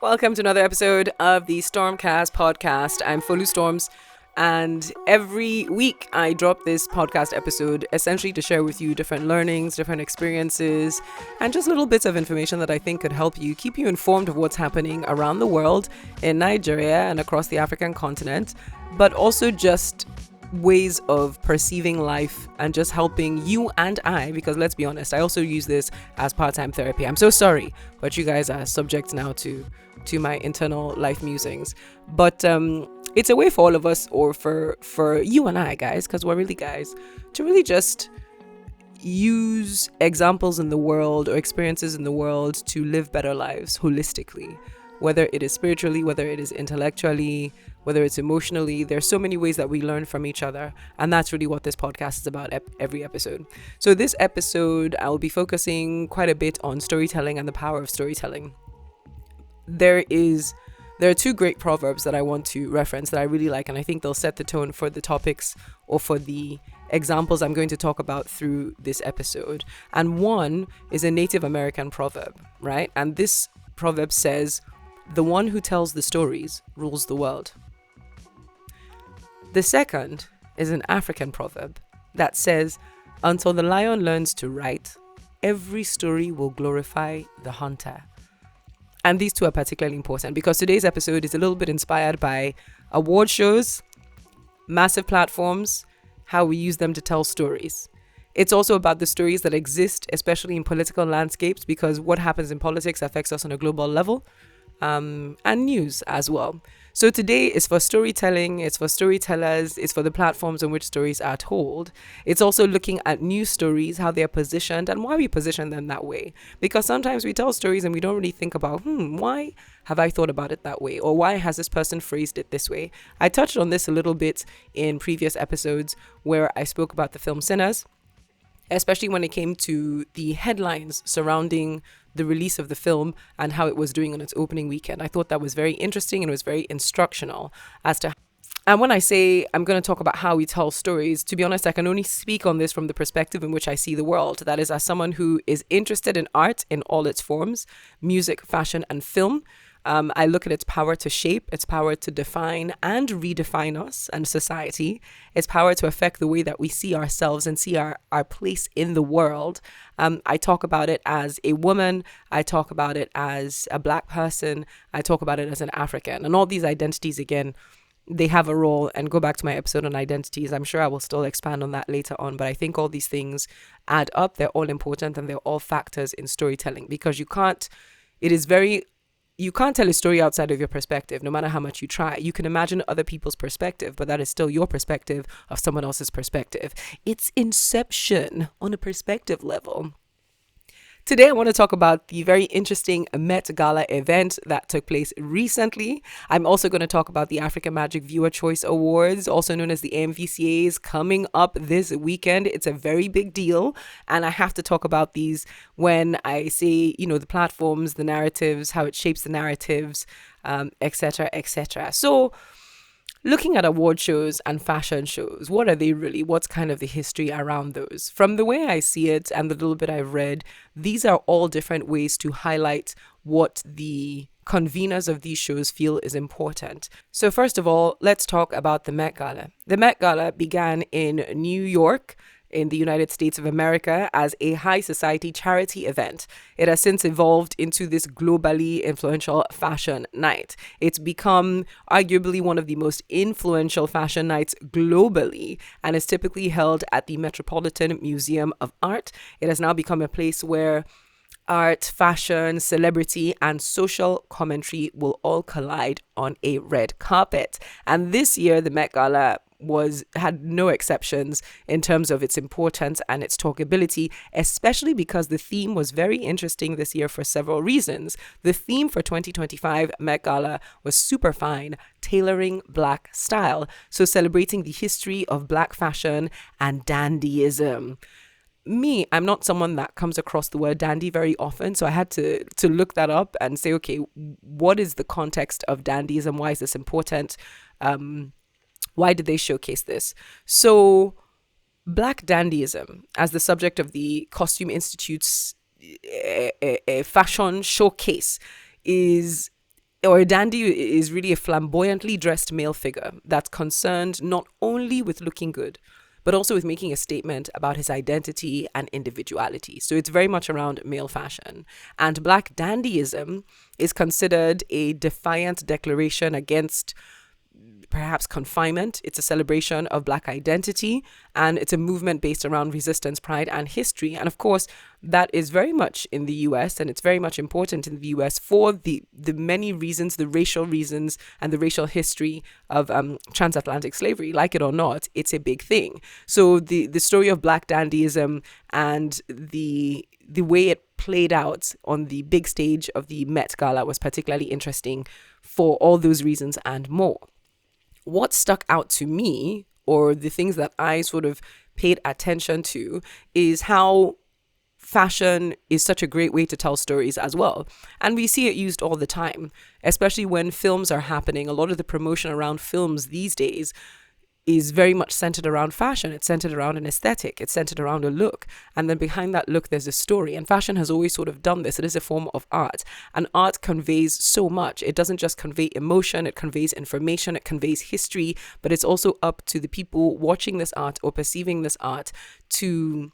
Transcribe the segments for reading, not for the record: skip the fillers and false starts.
Welcome to another episode of the Stormcast podcast. I'm Folu Storms, and every week I drop this podcast episode essentially to share with you different learnings, different experiences, and just little bits of information that I think could help you keep you informed of what's happening around the world, in Nigeria and across the African continent, but also just ways of perceiving life and just helping you and I, because let's be honest, I also use this as part-time therapy. I'm so sorry, but you guys are subject now to my internal life musings. But it's a way for all of us, or for you and I, guys, because we're really guys, to really just use examples in the world or experiences in the world to live better lives holistically, whether it is spiritually, whether it is intellectually, whether it's emotionally. There's so many ways that we learn from each other, and that's really what this podcast is about every episode. So this episode, I'll be focusing quite a bit on storytelling and the power of storytelling. There are two great proverbs that I want to reference that I really like, and I think they'll set the tone for the topics or for the examples I'm going to talk about through this episode. And one is a Native American proverb, right? And this proverb says, "The one who tells the stories rules the world." The second is an African proverb that says, "Until the lion learns to write, every story will glorify the hunter." And these two are particularly important because today's episode is a little bit inspired by award shows, massive platforms, how we use them to tell stories. It's also about the stories that exist, especially in political landscapes, because what happens in politics affects us on a global level, and news as well. So today is for storytelling, it's for storytellers, it's for the platforms on which stories are told. It's also looking at new stories, how they're positioned and why we position them that way. Because sometimes we tell stories and we don't really think about, why have I thought about it that way? Or why has this person phrased it this way? I touched on this a little bit in previous episodes where I spoke about the film Sinners, especially when it came to the headlines surrounding the release of the film and how it was doing on its opening weekend. I thought that was very interesting and it was very instructional as to. And when I say I'm going to talk about how we tell stories, to be honest, I can only speak on this from the perspective in which I see the world. That is, as someone who is interested in art in all its forms, music, fashion, and film. I look at its power to shape, its power to define and redefine us and society, its power to affect the way that we see ourselves and see our place in the world. I talk about it as a woman, I talk about it as a Black person, I talk about it as an African. And all these identities, again, they have a role. And go back to my episode on identities. I'm sure I will still expand on that later on, but I think all these things add up. They're all important and they're all factors in storytelling, because you can't tell a story outside of your perspective, no matter how much you try. You can imagine other people's perspective, but that is still your perspective of someone else's perspective. It's inception on a perspective level. Today, I want to talk about the very interesting Met Gala event that took place recently. I'm also going to talk about the African Magic Viewer Choice Awards, also known as the AMVCAs, coming up this weekend. It's a very big deal, and I have to talk about these when I say, the platforms, the narratives, how it shapes the narratives, etc., etc. So, looking at award shows and fashion shows, what are they really? What's kind of the history around those? From the way I see it and the little bit I've read, these are all different ways to highlight what the conveners of these shows feel is important. So first of all, let's talk about the Met Gala. The Met Gala began in New York, in the United States of America, as a high society charity event. It has since evolved into this globally influential fashion night. It's become arguably one of the most influential fashion nights globally, and is typically held at the Metropolitan Museum of Art. It has now become a place where art, fashion, celebrity, and social commentary will all collide on a red carpet. And this year, the Met Gala had no exceptions in terms of its importance and its talkability, especially because the theme was very interesting this year for several reasons. The theme for 2025 Met Gala was super fine, tailoring Black style, so celebrating the history of Black fashion and dandyism. I'm not someone that comes across the word dandy very often, so I had to look that up and say, okay, what is the context of dandyism? Why is this important? Why did they showcase this? So Black dandyism, as the subject of the Costume Institute's a fashion showcase, is or a dandy is really a flamboyantly dressed male figure that's concerned not only with looking good, but also with making a statement about his identity and individuality. So it's very much around male fashion. And Black dandyism is considered a defiant declaration against perhaps confinement. It's a celebration of Black identity, and it's a movement based around resistance, pride, and history. And of course, that is very much in the US, and it's very much important in the US for the many reasons, the racial reasons, and the racial history of transatlantic slavery. Like it or not, it's a big thing. So the story of Black dandyism and the way it played out on the big stage of the Met Gala was particularly interesting for all those reasons and more. What stuck out to me, or the things that I sort of paid attention to, is how fashion is such a great way to tell stories as well. And we see it used all the time, especially when films are happening. A lot of the promotion around films these days is very much centered around fashion. It's centered around an aesthetic. It's centered around a look. And then behind that look, there's a story. And fashion has always sort of done this. It is a form of art. And art conveys so much. It doesn't just convey emotion. It conveys information. It conveys history. But it's also up to the people watching this art or perceiving this art to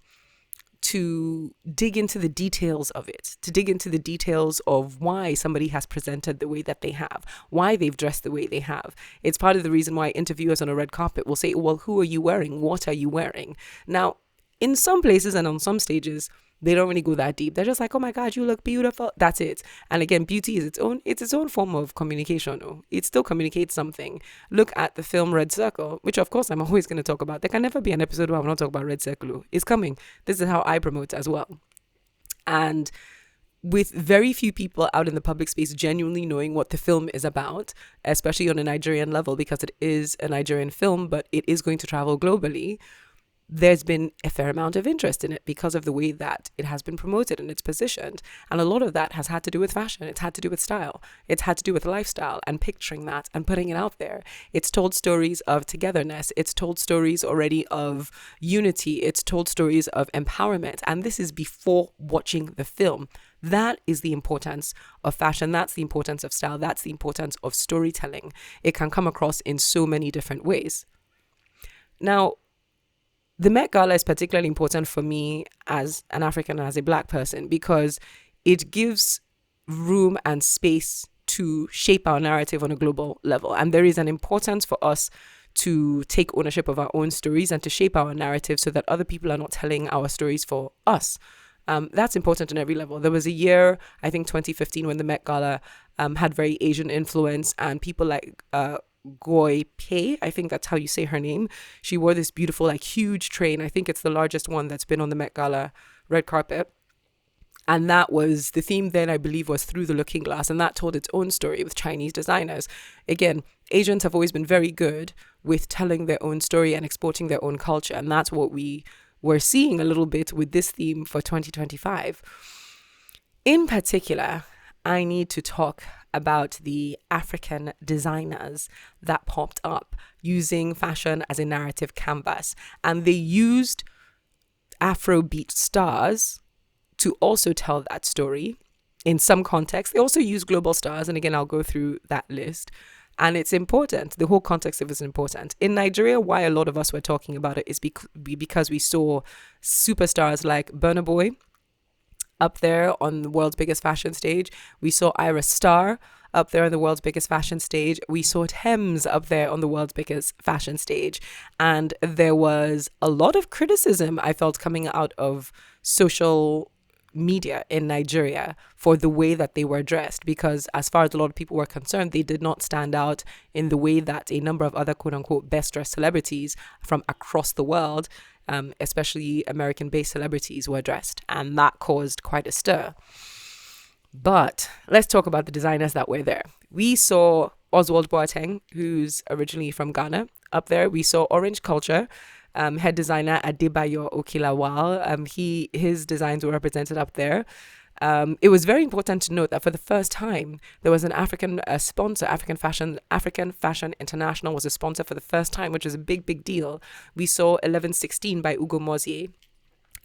dig into the details of it, to dig into the details of why somebody has presented the way that they have, why they've dressed the way they have. It's part of the reason why interviewers on a red carpet will say, well, who are you wearing? What are you wearing? Now, in some places and on some stages, they don't really go that deep. They're just like, oh my God, you look beautiful. That's it. And again, beauty is its own form of communication. It still communicates something. Look at the film Red Circle, which of course I'm always going to talk about. There can never be an episode where I'm not talking about Red Circle. It's coming. This is how I promote as well. And with very few people out in the public space genuinely knowing what the film is about, especially on a Nigerian level, because it is a Nigerian film, but it is going to travel globally, there's been a fair amount of interest in it because of the way that it has been promoted and it's positioned. And a lot of that has had to do with fashion. It's had to do with style. It's had to do with lifestyle and picturing that and putting it out there. It's told stories of togetherness. It's told stories already of unity. It's told stories of empowerment. And this is before watching the film. That is the importance of fashion. That's the importance of style. That's the importance of storytelling. It can come across in so many different ways. Now, the Met Gala is particularly important for me as an African and as a Black person because it gives room and space to shape our narrative on a global level. And there is an importance for us to take ownership of our own stories and to shape our narrative so that other people are not telling our stories for us. That's important on every level. There was a year, I think 2015, when the Met Gala had very Asian influence, and people like Goi Pei, I think that's how you say her name. She wore this beautiful, like, huge train. I think it's the largest one that's been on the Met Gala red carpet. And that was the theme then, I believe, was Through the Looking Glass. And that told its own story with Chinese designers. Again, Asians have always been very good with telling their own story and exporting their own culture. And that's what we were seeing a little bit with this theme for 2025. In particular, I need to talk about the African designers that popped up using fashion as a narrative canvas. And they used Afrobeat stars to also tell that story in some context. They also use global stars. And again, I'll go through that list. And it's important. The whole context of it is important. In Nigeria, why a lot of us were talking about it is because we saw superstars like Burna Boy up there on the world's biggest fashion stage. We saw Ira Star up there on the world's biggest fashion stage. We saw Thames up there on the world's biggest fashion stage. And there was a lot of criticism I felt coming out of social media in Nigeria for the way that they were dressed, because as far as a lot of people were concerned, they did not stand out in the way that a number of other quote unquote best dressed celebrities from across the world, especially American-based celebrities, were dressed. And that caused quite a stir. But let's talk about the designers that were there. We saw Oswald Boateng, who's originally from Ghana, up there. We saw Orange Culture, head designer Adebayo Okilawal. His designs were represented up there. It was very important to note that for the first time, there was an African sponsor. African Fashion International was a sponsor for the first time, which is a big, big deal. We saw 1116 by Ugo Mozier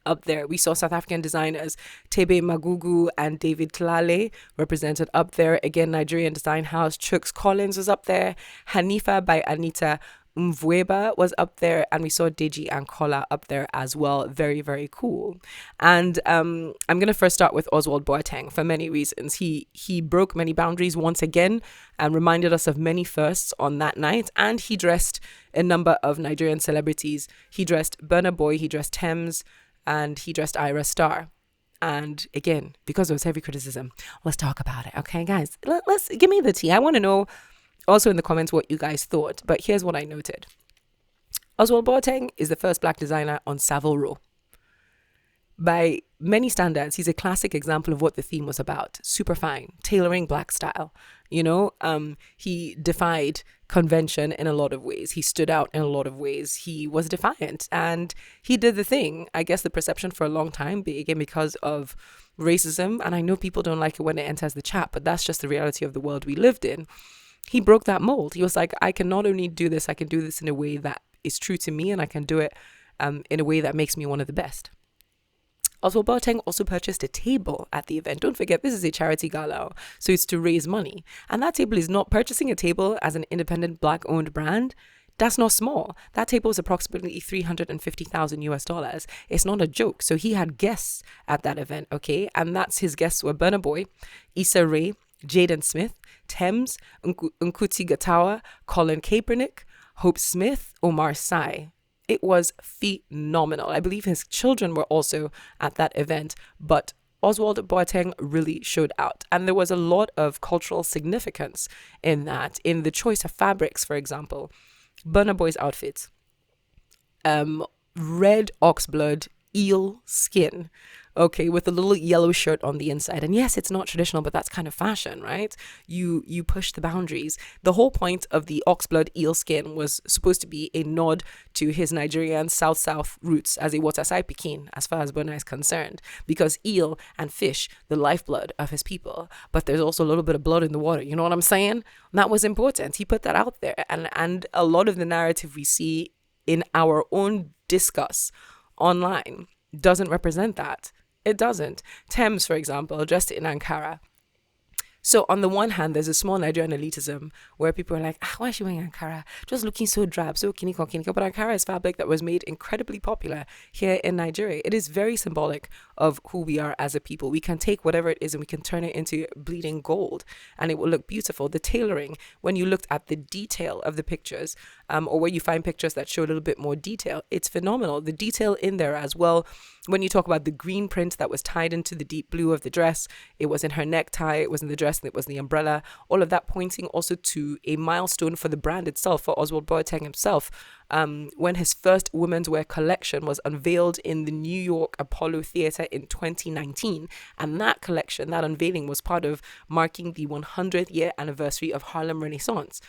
up there. We saw South African designers Tebe Magugu and David Tlale represented up there. Again, Nigerian design house Chooks Collins was up there. Hanifa by Anita Mvweba was up there, and we saw Deji and Kola up there as well. Very, very cool. And I'm going to first start with Oswald Boateng for many reasons. He broke many boundaries once again and reminded us of many firsts on that night. And he dressed a number of Nigerian celebrities. He dressed Burna Boy, he dressed Thames, and he dressed Ira Star. And again, because it was heavy criticism, let's talk about it. Okay, guys, let's give me the tea. I want to know also in the comments what you guys thought. But here's what I noted. Oswald Boateng is the first black designer on Savile Row. By many standards, he's a classic example of what the theme was about. Super fine, tailoring black style. He defied convention in a lot of ways. He stood out in a lot of ways. He was defiant and he did the thing. I guess the perception for a long time, again, because of racism, and I know people don't like it when it enters the chat, but that's just the reality of the world we lived in. He broke that mold. He was like, I can not only do this, I can do this in a way that is true to me, and I can do it in a way that makes me one of the best. Oswald Boateng also purchased a table at the event. Don't forget, this is a charity gala, so it's to raise money. And that table is not purchasing a table as an independent black-owned brand. That's not small. That table is approximately $350,000. It's not a joke. So he had guests at that event, okay? And that's his guests were Burna Boy, Issa Rae, Jaden Smith, Thames, Nkuti Gatawa, Colin Kaepernick, Hope Smith, Omar Sy. It was phenomenal. I believe his children were also at that event, but Oswald Boateng really showed out. And there was a lot of cultural significance in that, in the choice of fabrics, for example. Burna Boy's outfits, red oxblood eel skin, okay, with a little yellow shirt on the inside. And yes, it's not traditional, but that's kind of fashion, right? You push the boundaries. The whole point of the oxblood eel skin was supposed to be a nod to his Nigerian South roots as a Waterside Pekin, as far as Burna is concerned, because eel and fish, the lifeblood of his people. But there's also a little bit of blood in the water. You know what I'm saying? And that was important. He put that out there. And a lot of the narrative we see in our own discuss online doesn't represent that. It doesn't. Thames, for example, dressed in Ankara. So on the one hand, there's a small Nigerian elitism where people are like, why is she wearing Ankara? Just looking so drab, so kiniko. But Ankara is fabric that was made incredibly popular here in Nigeria. It is very symbolic of who we are as a people. We can take whatever it is and we can turn it into bleeding gold and it will look beautiful. The tailoring, when you looked at the detail of the pictures, or where you find pictures that show a little bit more detail, it's phenomenal. The detail in there as well. When you talk about the green print that was tied into the deep blue of the dress, it was in her necktie, it was in the dress, and it was the umbrella. All of that pointing also to a milestone for the brand itself, for Oswald Boateng himself, when his first women's wear collection was unveiled in the New York Apollo Theater in 2019. And that collection, that unveiling, was part of marking the 100th year anniversary of Harlem Renaissance.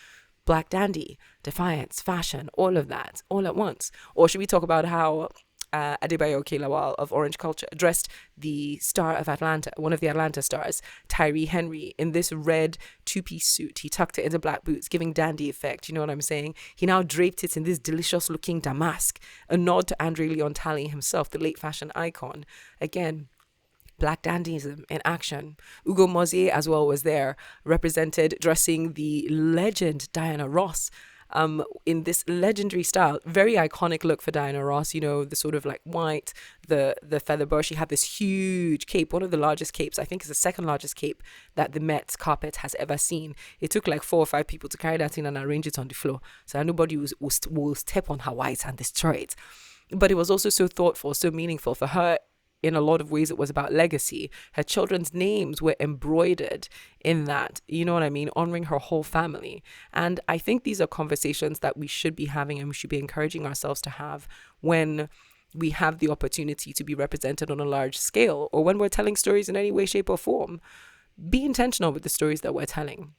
Black dandy, defiance, fashion, all of that, all at once. Or should we talk about how Adebayo Okelawal of Orange Culture dressed the star of Atlanta, one of the Atlanta stars, Tyree Henry, in this red two-piece suit. He tucked it into black boots, giving dandy effect. You know what I'm saying? He now draped it in this delicious-looking damask, a nod to Andre Leon Talley himself, the late fashion icon. Again, Black dandyism in action. Ugo Mozier as well was there, represented dressing the legend Diana Ross in this legendary style. Very iconic look for Diana Ross, you know, the sort of like white, the feather boa. She had this huge cape, one of the largest capes. I think it's the second largest cape that the Met carpet has ever seen. It took like 4 or 5 people to carry that in and arrange it on the floor, so nobody will step on her white and destroy it. But it was also so thoughtful, so meaningful for her. In a lot of ways, it was about legacy. Her children's names were embroidered in that, you know what I mean, honoring her whole family. And I think these are conversations that we should be having and we should be encouraging ourselves to have when we have the opportunity to be represented on a large scale, or when we're telling stories in any way, shape, or form. Be intentional with the stories that we're telling.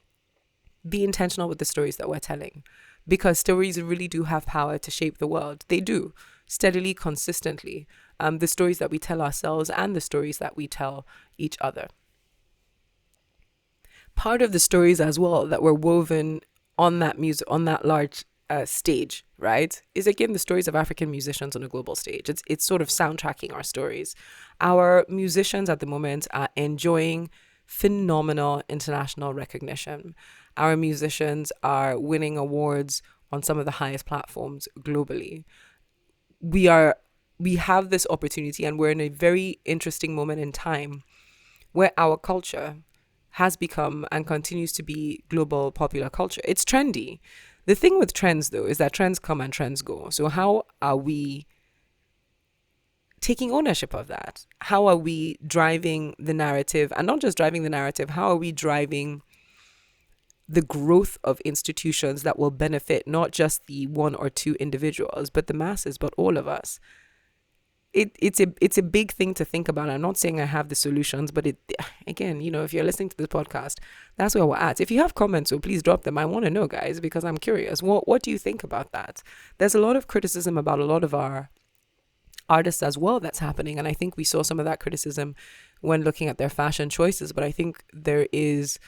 Be intentional with the stories that we're telling, because stories really do have power to shape the world. They do, steadily, consistently. The stories that we tell ourselves and the stories that we tell each other. Part of the stories as well that were woven on that music, on that large stage, right, is again the stories of African musicians on a global stage. It's sort of soundtracking our stories. Our musicians at the moment are enjoying phenomenal international recognition. Our musicians are winning awards on some of the highest platforms globally. We have this opportunity, and we're in a very interesting moment in time where our culture has become and continues to be global popular culture. It's trendy. The thing with trends, though, is that trends come and trends go. So how are we taking ownership of that? How are we driving the narrative? And not just driving the narrative, how are we driving the growth of institutions that will benefit not just the one or two individuals, but the masses, but all of us? It's a big thing to think about. I'm not saying I have the solutions, but again, if you're listening to this podcast, that's where we're at. If you have comments, so please drop them. I want to know, guys, because I'm curious. What do you think about that? There's a lot of criticism about a lot of our artists as well that's happening, and I think we saw some of that criticism when looking at their fashion choices. But I think there is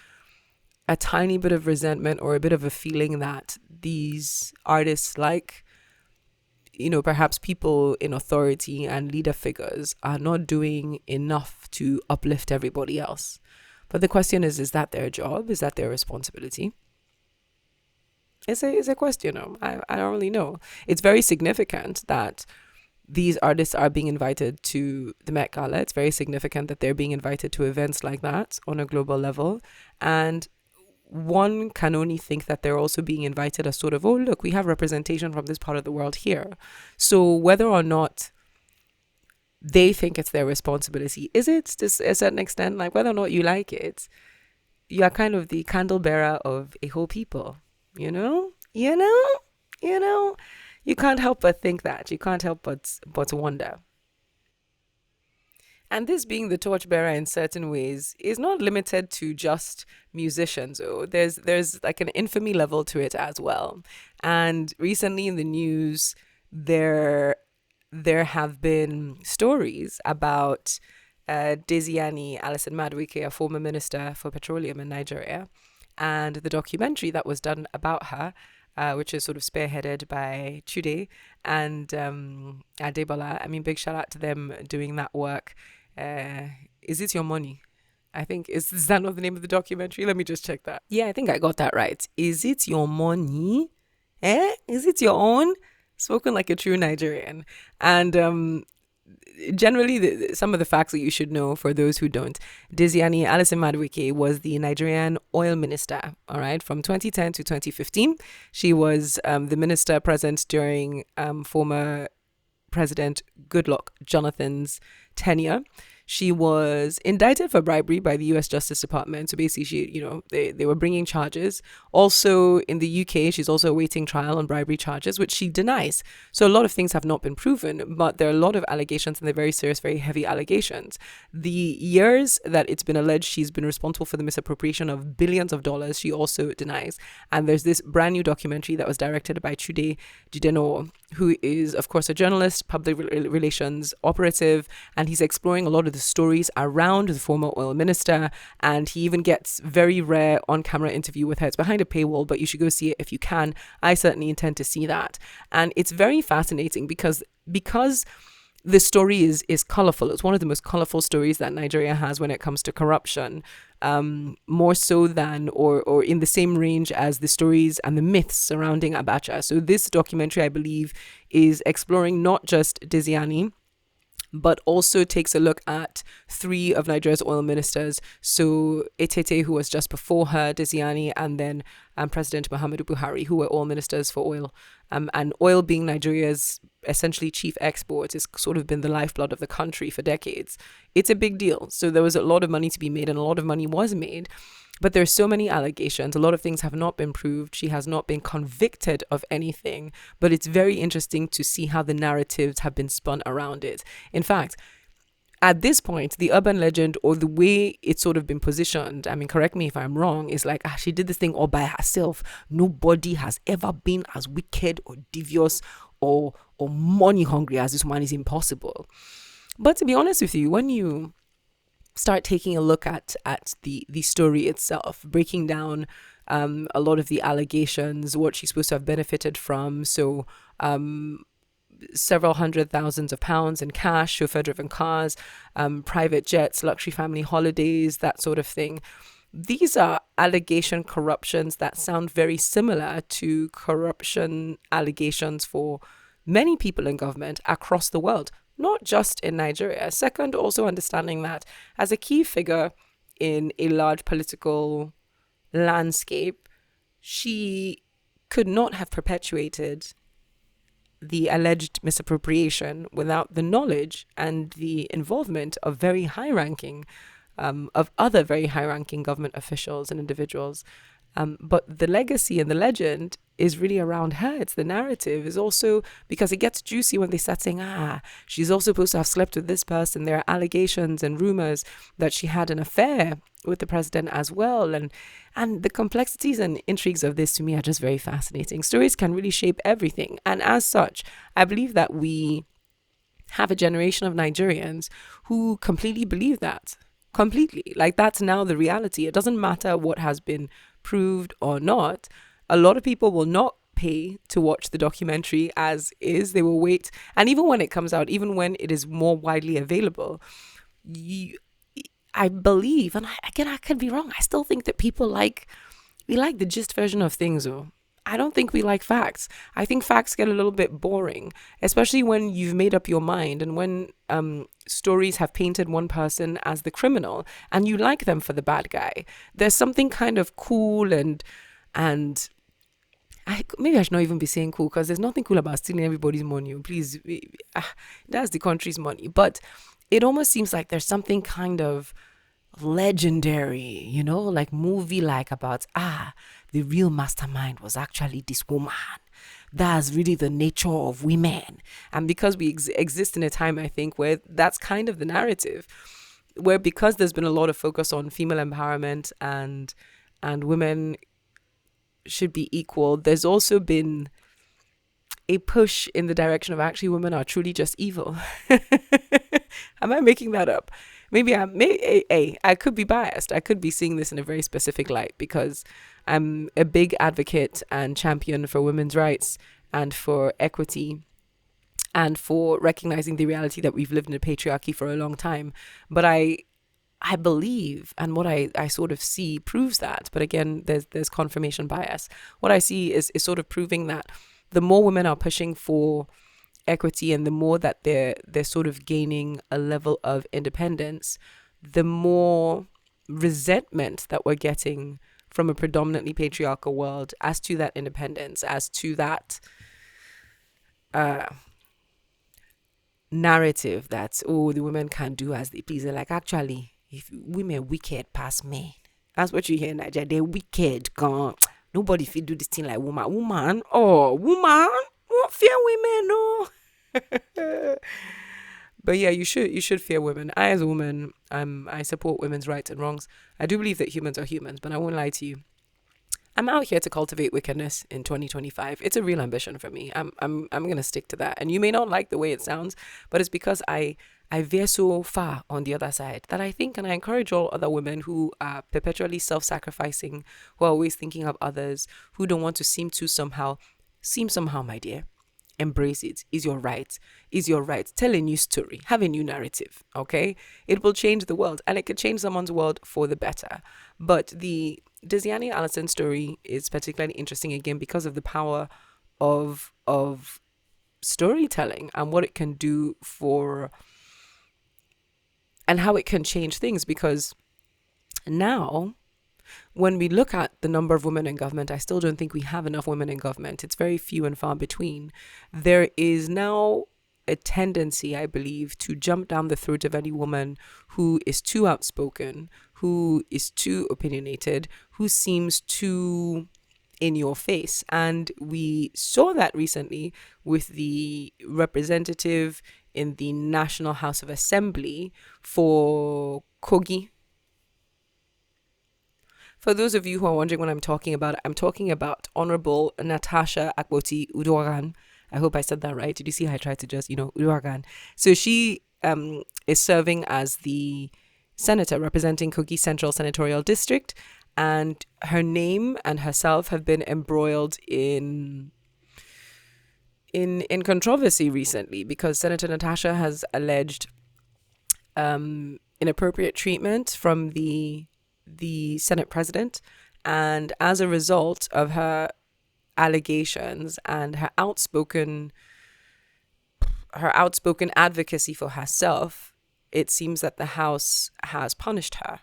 a tiny bit of resentment or a bit of a feeling that these artists, like perhaps people in authority and leader figures, are not doing enough to uplift everybody else. But the question is that their job? Is that their responsibility? It's a question. I don't really know. It's very significant that these artists are being invited to the Met Gala. It's very significant that they're being invited to events like that on a global level. And one can only think that they're also being invited as sort of, oh, look, we have representation from this part of the world here. So whether or not they think it's their responsibility, is it to a certain extent? Like, whether or not you like it, you are kind of the candle bearer of a whole people, you can't help but think that. You can't help but wonder. And this being the torchbearer in certain ways is not limited to just musicians. Oh, there's like an infamy level to it as well. And recently in the news, there have been stories about Deziani Alison-Madueke, a former minister for petroleum in Nigeria, and the documentary that was done about her, which is sort of spearheaded by Chude and Adebola. I mean, big shout out to them doing that work. Is It Your Money? I think, is that not the name of the documentary? Let me just check that. Yeah, I think I got that right. Is it your money? Is it your own? Spoken like a true Nigerian. And generally, some of the facts that you should know for those who don't. Deziani Alison-Madueke was the Nigerian oil minister, all right, from 2010 to 2015. She was the minister present during former President Goodluck Jonathan's tenure. She was indicted for bribery by the US Justice Department. So basically, they were bringing charges. Also in the UK, she's also awaiting trial on bribery charges, which she denies. So a lot of things have not been proven, but there are a lot of allegations, and they're very serious, very heavy allegations. The years that it's been alleged she's been responsible for the misappropriation of billions of dollars, she also denies. And there's this brand new documentary that was directed by Chude Jideno, who is, of course, a journalist, public relations operative, and he's exploring a lot of the stories around the former oil minister, and he even gets very rare on-camera interview with her. It's behind a paywall, but you should go see it if you can. I certainly intend to see that. And it's very fascinating because the story is colorful. It's one of the most colorful stories that Nigeria has when it comes to corruption, more so than or in the same range as the stories and the myths surrounding Abacha. So this documentary, I believe, is exploring not just Deziani, but also takes a look at three of Nigeria's oil ministers. So Etete, who was just before her, Deziani, and then President Muhammadu Buhari, who were all ministers for oil. And oil being Nigeria's essentially chief export, has sort of been the lifeblood of the country for decades. It's a big deal. So there was a lot of money to be made, and a lot of money was made. But there's so many allegations. A lot of things have not been proved. She has not been convicted of anything. But it's very interesting to see how the narratives have been spun around it. In fact, at this point, the urban legend, or the way it's sort of been positioned, I mean, correct me if I'm wrong, is like, she did this thing all by herself. Nobody has ever been as wicked or devious or money hungry as this woman. Is impossible. But to be honest with you, when you start taking a look at the story itself, breaking down a lot of the allegations, what she's supposed to have benefited from. So several hundred thousands of pounds in cash, chauffeur-driven cars, private jets, luxury family holidays, that sort of thing. These are allegation corruptions that sound very similar to corruption allegations for many people in government across the world, not just in Nigeria. Second, also understanding that as a key figure in a large political landscape, she could not have perpetuated the alleged misappropriation without the knowledge and the involvement of very high-ranking, of other very high-ranking government officials and individuals. But the legacy and the legend is really around her. It's the narrative is also, because it gets juicy when they start saying, she's also supposed to have slept with this person. There are allegations and rumors that she had an affair with the president as well. And the complexities and intrigues of this to me are just very fascinating. Stories can really shape everything. And as such, I believe that we have a generation of Nigerians who completely believe that. Completely. Like, that's now the reality. It doesn't matter what has been proved or not. A lot of people will not pay to watch the documentary as is. They will wait. And even when it comes out, even when it is more widely available, I believe, and I could be wrong, I still think that people we like the gist version of things. I don't think we like facts. I think facts get a little bit boring, especially when you've made up your mind and when stories have painted one person as the criminal and you like them for the bad guy. There's something kind of cool and maybe I should not even be saying cool, because there's nothing cool about stealing everybody's money. Please, that's the country's money. But it almost seems like there's something kind of legendary, like movie-like about, the real mastermind was actually this woman. That's really the nature of women. And because we exist in a time, I think, where that's kind of the narrative, where because there's been a lot of focus on female empowerment and women should be equal, there's also been a push in the direction of actually women are truly just evil. Am I making that up? Maybe I could be biased. I could be seeing this in a very specific light because I'm a big advocate and champion for women's rights and for equity and for recognizing the reality that we've lived in a patriarchy for a long time. But I believe, and what I sort of see proves that. But again, there's confirmation bias. What I see is sort of proving that the more women are pushing for equity and the more that they're sort of gaining a level of independence, the more resentment that we're getting from a predominantly patriarchal world as to that independence, as to that narrative that, the women can do as they please. They're like, actually, if women wicked past men, that's what you hear in Nigeria. They're wicked. Gone. Nobody feel do this thing like woman. Woman, what fear women? No. But yeah, you should fear women. I, as a woman, I support women's rights and wrongs. I do believe that humans are humans, but I won't lie to you. I'm out here to cultivate wickedness in 2025. It's a real ambition for me. I'm gonna stick to that. And you may not like the way it sounds, but it's because I veer so far on the other side that I think, and I encourage all other women who are perpetually self-sacrificing, who are always thinking of others, who don't want to seem somehow, my dear. Embrace it. Is your right. Tell a new story. Have a new narrative. Okay? It will change the world, and it could change someone's world for the better. But the Deziani Allison story is particularly interesting again because of the power of storytelling and what it can do for, and how it can change things. Because now, when we look at the number of women in government, I still don't think we have enough women in government. It's very few and far between. There is now a tendency, I believe, to jump down the throat of any woman who is too outspoken, who is too opinionated, who seems too in your face. And we saw that recently with the representative in the National House of Assembly for Kogi. For those of you who are wondering what I'm talking about Honorable Natasha Akpoti Uduaghan. I hope I said that right. Did you see how I tried to just, Uduaghan? So she is serving as the senator representing Kogi Central Senatorial District. And her name and herself have been embroiled in controversy recently because Senator Natasha has alleged inappropriate treatment from the Senate president, and as a result of her allegations and her outspoken advocacy for herself, it seems that the House has punished her.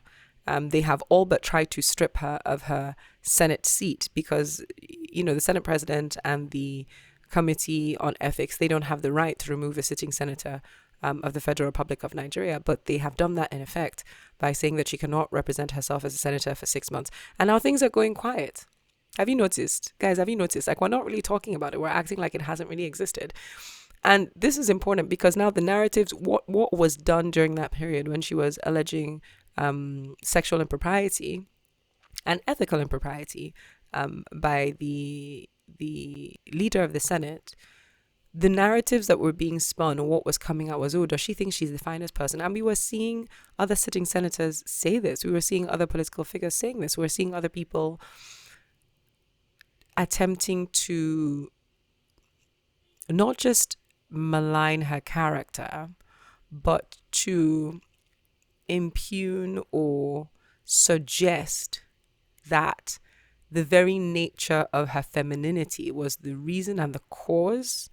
They have all but tried to strip her of her Senate seat because, the Senate president and the Committee on Ethics, they don't have the right to remove a sitting senator of the Federal Republic of Nigeria, but they have done that in effect by saying that she cannot represent herself as a senator for 6 months. And now things are going quiet. Have you noticed? Guys, have you noticed? Like, we're not really talking about it. We're acting like it hasn't really existed. And this is important because now the narratives, what was done during that period when she was alleging sexual impropriety and ethical impropriety by the leader of the Senate, the narratives that were being spun or what was coming out was, oh, does she think she's the finest person? And we were seeing other sitting senators say this. We were seeing other political figures saying this. We were seeing other people attempting to not just malign her character, but to impugn or suggest that the very nature of her femininity was the reason and the cause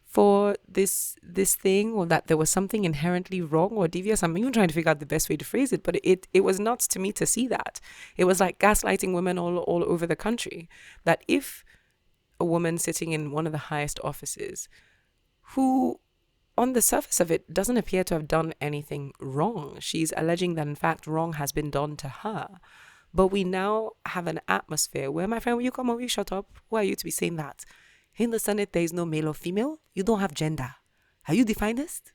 for this thing, or that there was something inherently wrong or devious. I'm even trying to figure out the best way to phrase it, but it was nuts to me to see that. It was like gaslighting women all over the country, that if a woman sitting in one of the highest offices who on the surface of it doesn't appear to have done anything wrong, she's alleging that in fact wrong has been done to her. But we now have an atmosphere where, my friend, will you come over, you shut up? Who are you to be saying that? In the Senate, there is no male or female. You don't have gender. Are you the finest?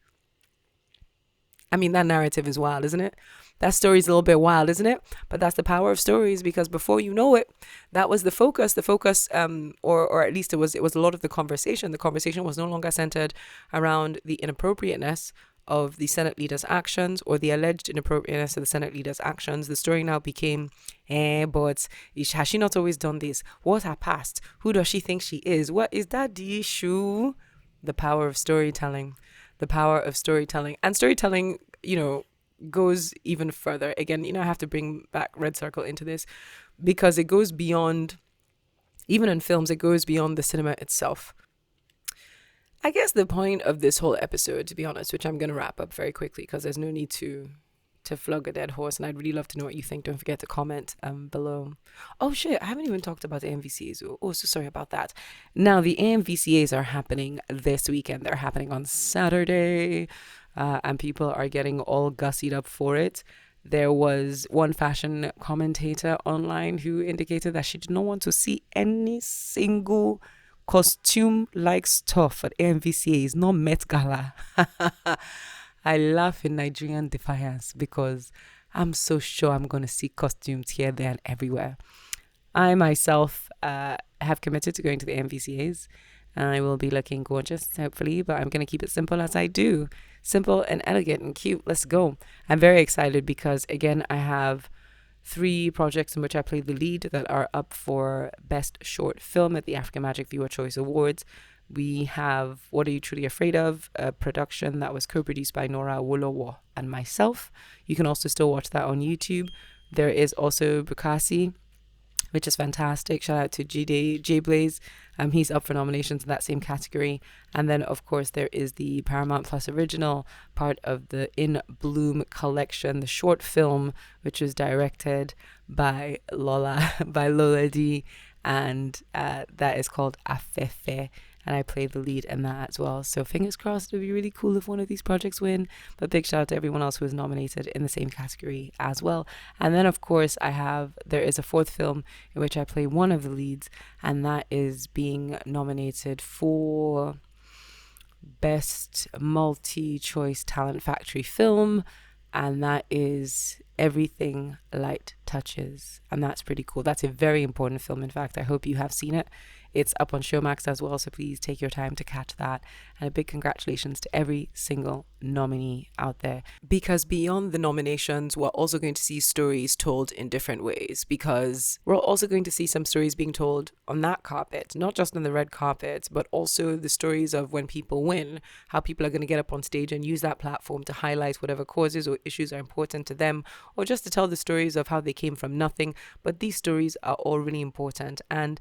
I mean, that narrative is wild, isn't it? That story's a little bit wild, isn't it? But that's the power of stories, because before you know it, that was the focus. Or at least it was a lot of the conversation. The conversation was no longer centered around the inappropriateness of the Senate leader's actions or the alleged inappropriateness of the Senate leader's actions. The story now became, but has she not always done this? What's her past? Who does she think she is? What is that the issue? The power of storytelling. The power of storytelling. And storytelling, goes even further. Again, I have to bring back Red Circle into this because it goes beyond, even in films, it goes beyond the cinema itself. I guess the point of this whole episode, to be honest, which I'm going to wrap up very quickly because there's no need to flog a dead horse, and I'd really love to know what you think. Don't forget to comment below. Oh shit, I haven't even talked about the AMVCAs. Oh, so sorry about that. Now, the AMVCAs are happening this weekend. They're happening on Saturday, and people are getting all gussied up for it. There was one fashion commentator online who indicated that she did not want to see any single costume-like stuff at AMVCAs, not Met Gala. I laugh in Nigerian defiance because I'm so sure I'm going to see costumes here, there, and everywhere. I myself have committed to going to the AMVCAs. I will be looking gorgeous, hopefully, but I'm going to keep it simple as I do. Simple and elegant and cute. Let's go. I'm very excited because, again, I have 3 projects in which I played the lead that are up for Best Short Film at the African Magic Viewer Choice Awards. We have What Are You Truly Afraid Of, a production that was co-produced by Nora Wolowo and myself. You can also still watch that on YouTube. There is also Bukasi, which is fantastic. Shout out to J Blaze. He's up for nominations in that same category. And then, of course, there is the Paramount Plus original, part of the In Bloom collection, the short film, which was directed by Lola D, and that is called Afefe. And I played the lead in that as well. So fingers crossed, it would be really cool if one of these projects win. But big shout out to everyone else who was nominated in the same category as well. And then, of course, there is a 4th film in which I play one of the leads. And that is being nominated for Best Multi-Choice Talent Factory Film. And that is everything light touches. And that's pretty cool. That's a very important film. In fact, I hope you have seen it. It's up on Showmax as well, so please take your time to catch that. And a big congratulations to every single nominee out there. Because beyond the nominations, we're also going to see stories told in different ways. Because we're also going to see some stories being told on that carpet, not just on the red carpet, but also the stories of when people win, how people are going to get up on stage and use that platform to highlight whatever causes or issues are important to them, or just to tell the stories of how they came from nothing. But these stories are all really important. And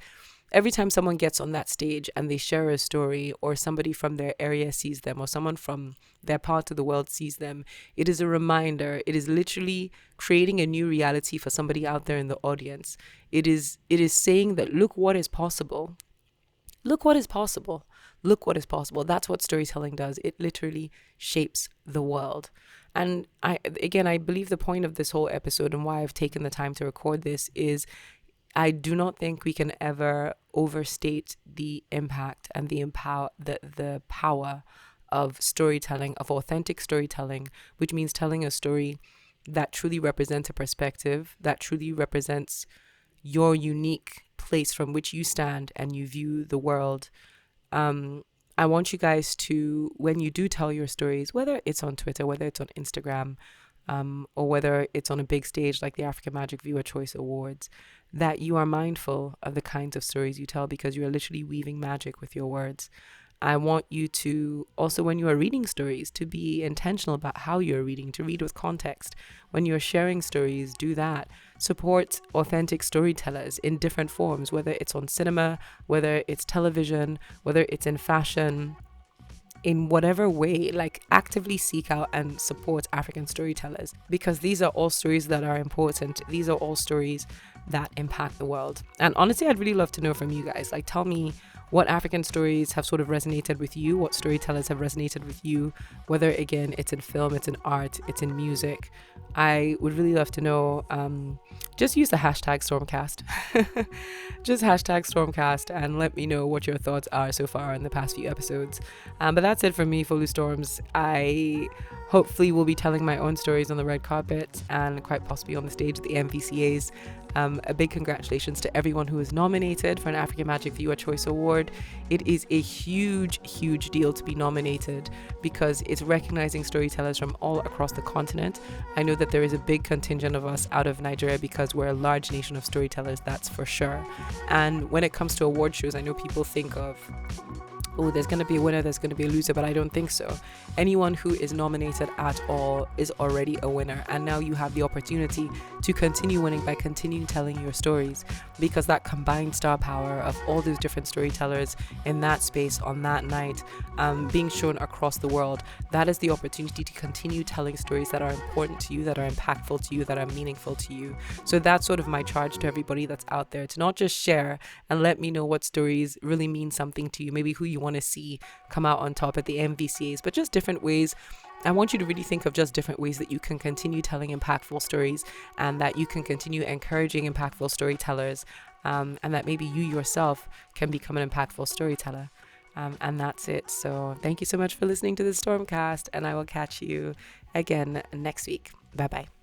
every time someone gets on that stage and they share a story, or somebody from their area sees them, or someone from their part of the world sees them, it is a reminder. It is literally creating a new reality for somebody out there in the audience. It is saying that, look what is possible. Look what is possible. Look what is possible. That's what storytelling does. It literally shapes the world. And I believe the point of this whole episode and why I've taken the time to record this is I do not think we can ever overstate the impact and the power of storytelling, of authentic storytelling, which means telling a story that truly represents a perspective, that truly represents your unique place from which you stand and you view the world. I want you guys to, when you do tell your stories, whether it's on Twitter, whether it's on Instagram, or whether it's on a big stage like the African Magic Viewer Choice Awards, that you are mindful of the kinds of stories you tell, because you are literally weaving magic with your words. I want you to also, when you are reading stories, to be intentional about how you're reading, to read with context. When you're sharing stories, do that. Support authentic storytellers in different forms, whether it's on cinema, whether it's television, whether it's in fashion, in whatever way. Like, actively seek out and support African storytellers, because these are all stories that are important. These are all stories that impact the world. And honestly, I'd really love to know from you guys. Like, tell me what African stories have sort of resonated with you, what storytellers have resonated with you, whether, again, it's in film, it's in art, it's in music. I would really love to know. Just use the hashtag Stormcast. Just hashtag Stormcast and let me know what your thoughts are so far in the past few episodes. But that's it from me, Folu Storms. I hopefully will be telling my own stories on the red carpet and quite possibly on the stage at the AMVCAs. A big congratulations to everyone who is nominated for an African Magic Viewer Choice Award. It is a huge, huge deal to be nominated, because it's recognizing storytellers from all across the continent. I know that there is a big contingent of us out of Nigeria, because we're a large nation of storytellers, that's for sure. And when it comes to award shows, I know people think of, oh, there's going to be a winner, there's going to be a loser, but I don't think so. Anyone who is nominated at all is already a winner. And now you have the opportunity to continue winning by continuing telling your stories, because that combined star power of all those different storytellers in that space on that night, being shown across the world, that is the opportunity to continue telling stories that are important to you, that are impactful to you, that are meaningful to you. So that's sort of my charge to everybody that's out there, to not just share and let me know what stories really mean something to you, maybe who you want to see come out on top at the MVCAs, but just different ways. I want you to really think of just different ways that you can continue telling impactful stories, and that you can continue encouraging impactful storytellers, and that maybe you yourself can become an impactful storyteller. And that's it. So thank you so much for listening to the Stormcast, and I will catch you again next week. Bye bye.